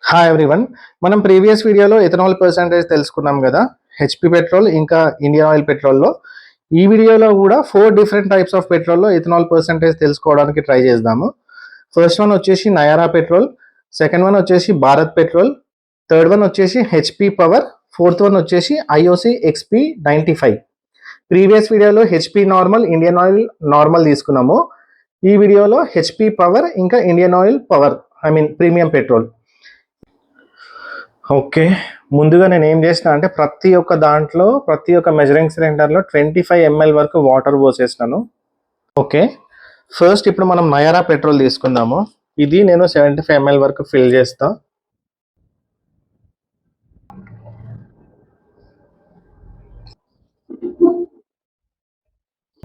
Hi everyone. మనం previous వీడియోలో ethanol percentage తెలుసుకున్నాం కదా, హెచ్పి పెట్రోల్ ఇంకా ఇండియన్ ఆయిల్ పెట్రోల్లో. ఈ వీడియోలో కూడా 4 డిఫరెంట్ టైప్స్ ఆఫ్ పెట్రోల్లో ఎథనాల్ పర్సంటేజ్ తెలుసుకోవడానికి ట్రై చేద్దాము. ఫస్ట్ వన్ వచ్చేసి నయారా పెట్రోల్, సెకండ్ వన్ వచ్చేసి భారత్ పెట్రోల్, థర్డ్ వన్ వచ్చేసి హెచ్పి పవర్, ఫోర్త్ వన్ వచ్చేసి ఐఓసి ఎక్స్పి 95. ప్రీవియస్ వీడియోలో HP normal, Indian oil normal తీసుకున్నాము. ఈ వీడియోలో హెచ్పి పవర్ ఇంకా Indian oil power, premium petrol. Okay, ముందుగా నేను ఏం చేసిన అంటే ప్రతి ఒక్క మెజరింగ్ సిలిండర్లో 25 ml వరకు వాటర్ పోసేసినాను. ఓకే, ఫస్ట్ ఇప్పుడు మనం నయారా పెట్రోల్ తీసుకుందాము. ఇది నేను 75 ml వరకు ఫిల్ చేస్తా.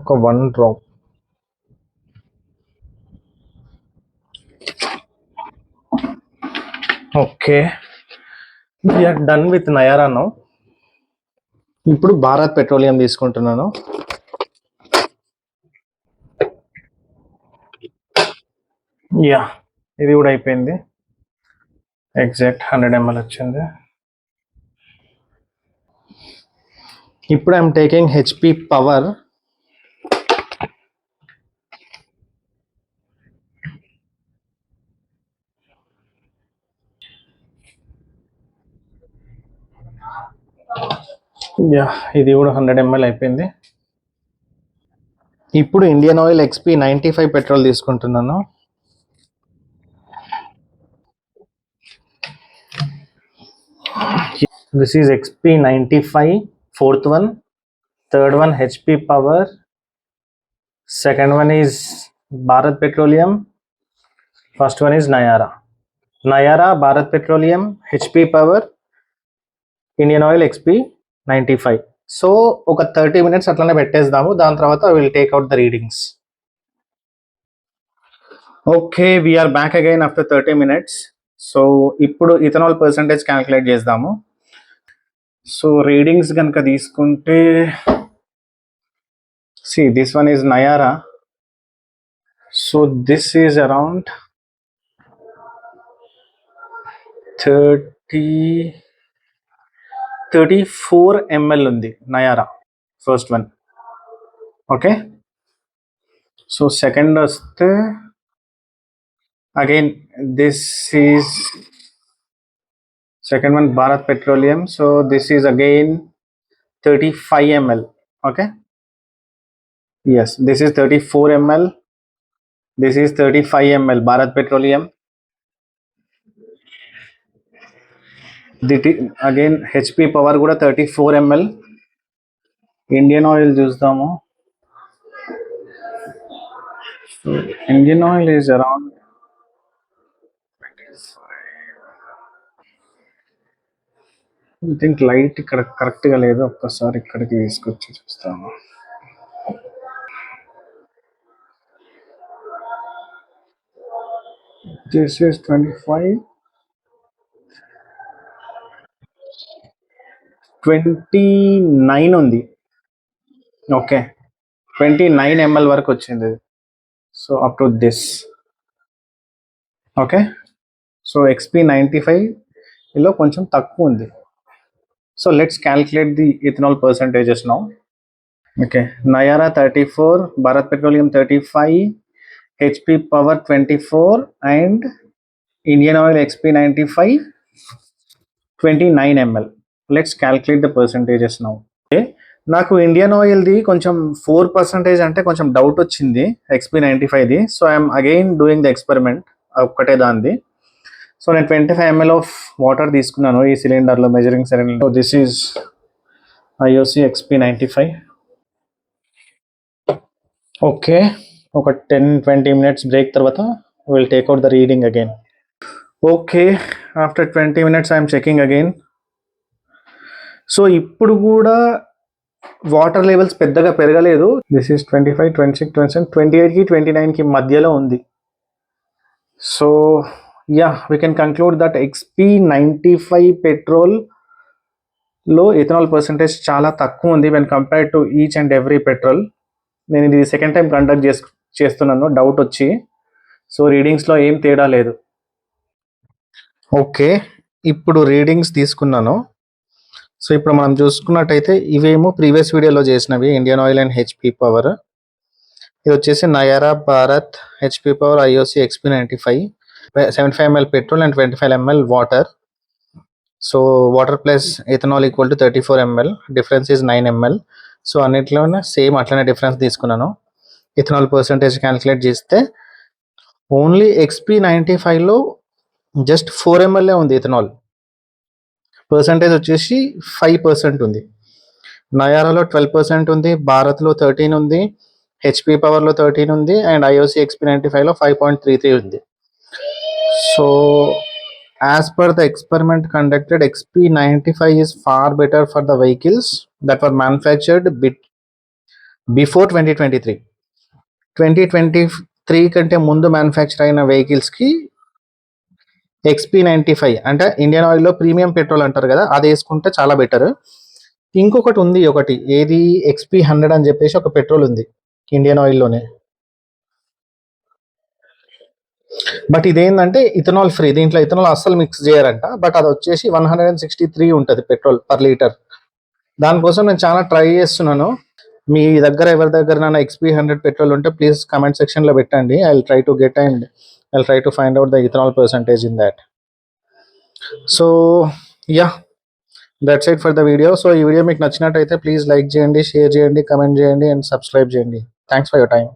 ఒక 1 drop. Okay, we're done with Nayara now. ఇప్పుడు భారత్ పెట్రోలియం తీసుకుంటున్నాను. యా, ఇది కూడా అయిపోయింది. ఎగ్జాక్ట్ 100 ml వచ్చింది. ఇప్పుడు I'm taking HP power. Yeah, ఇది కూడా 100 ml అయిపోయింది. ఇప్పుడు ఇండియన్ ఆయిల్ ఎక్స్పి 95 పెట్రోల్ తీసుకుంటున్నాను. This is XP 95, fourth one. Third one HP power, second one is Bharat petroleum, first one is Nayara, Bharat petroleum, HP power, Indian oil XP 95. So ఒక 30 minutes అట్లనే పెట్టేద్దాము. దాని తర్వాత will take out the readings. Okay, we're back again after 30 minutes. So ఇప్పుడు ethanol percentage calculate చేద్దాము. So readings కనుక తీసుకుంటే, see, this one is Nayara. So this is around 34 ml undi Nayara, first one. Okay, so second vaste again, this is second one Bharat Petroleum. So this is again 35 ml. Okay, yes, this is 34 ml, this is 35 ml Bharat Petroleum. Again HP power కూడా 34 ml. Indian oil చూద్దాము. Indian oil is around 25. I think light ఇక్కడ కరెక్ట్గా లేదు, ఒక్కసారి ఇక్కడికి తీసుకొచ్చి చూస్తాము. This is 25, 29 ఉంది. ఓకే, 29 ml వరకు వచ్చింది. So up to this. Okay, so XP 95లో కొంచెం తక్కువ ఉంది. So let's calculate the ethanol percentages now. Okay, Nayara 34, Bharat petroleum 35, HP power 24 and Indian oil XP 95 29 ml. Let's calculate the percentages now. Okay, నాకు Indian ఆయిల్ది కొంచెం 4% అంటే కొంచెం డౌట్ వచ్చింది ఎక్స్పి 95ది. So I'm again doing the experiment ఒక్కటే దానిది. So నేను 25 ml ఆఫ్ వాటర్ తీసుకున్నాను ఈ సిలిండర్లో, measuring cylinder. So this is IOC XP 95. Okay, ఒక 10-20 minutes బ్రేక్ తర్వాత will take out the reading again. Okay, after 20 minutes I'm checking again. So ఇప్పుడు కూడా వాటర్ లెవెల్స్ పెద్దగా పెరగలేదు. దిస్ ఈస్ 25, 26, 27, 28కి 29కి మధ్యలో ఉంది. So yeah, we can conclude that XP 95 పెట్రోల్లో ఇథనాల్ పర్సంటేజ్ చాలా తక్కువ ఉంది when compared to each and every petrol. నేను ఇది సెకండ్ టైం కండక్ట్ చేస్తున్నాను, డౌట్ వచ్చి. సో రీడింగ్స్లో ఏం తేడా లేదు. ఓకే, ఇప్పుడు రీడింగ్స్ తీసుకున్నాను. సో ఇప్పుడు మనం చూసుకున్నట్టయితే ఇవేమో ప్రీవియస్ వీడియోలో చేసినవి, Indian oil and HP power. ఇది వచ్చేసి Nayara, Bharat, HP power, IOC, XP 95, 75 ml petrol and 25 ml water. So water plus ethanol equal to 34 ml, difference is 9 ml. So అన్నిట్లోనే సేమ్ అట్లనే డిఫరెన్స్ తీసుకున్నాను. ఇథనాల్ పర్సంటేజ్ క్యాలిక్యులేట్ చేస్తే only XP 95లో just 4 ml ఉంది ఇథనాల్. Percentage వచ్చేసి 5% ఉంది. నయారాలో 12% ఉంది, భారత్లో 13 ఉంది, హెచ్పి పవర్లో 13 ఉంది, అండ్ ఐఓసి XP 95లో 5.33 ఉంది. So as per the experiment conducted, XP 95 is far better for the vehicles that were manufactured before 2023. 2023 కంటే ముందు మ్యానుఫ్యాక్చర్ అయిన వెహికల్స్కి XP 95 అంటే ఇండియన్ ఆయిల్లో ప్రీమియం పెట్రోల్ అంటారు కదా, అది వేసుకుంటే చాలా బెటర్. ఇంకొకటి ఉంది, ఒకటి ఏది XP 100 అని చెప్పేసి ఒక పెట్రోల్ ఉంది ఇండియన్ ఆయిల్లోనే. బట్ ఇదేంటంటే ఇథనాల్ ఫ్రీ, దీంట్లో ఇథనాల్ అస్సలు మిక్స్ చేయరంట. బట్ అది వచ్చేసి 163 ఉంటుంది పెట్రోల్ పర్ లీటర్. దానికోసం నేను చాలా ట్రై చేస్తున్నాను. మీ దగ్గర ఎవరి దగ్గర XP 100 పెట్రోల్ ఉంటే ప్లీజ్ కమెంట్ సెక్షన్లో పెట్టండి. I will try to get and I will try to find out the ethanol percentage in that. So yeah, that's it for the video. So ఈ వీడియో మీకు నచ్చినట్టయితే ప్లీజ్ లైక్ చేయండి, share చేయండి, comment చేయండి and subscribe చేయండి. Thanks for your time.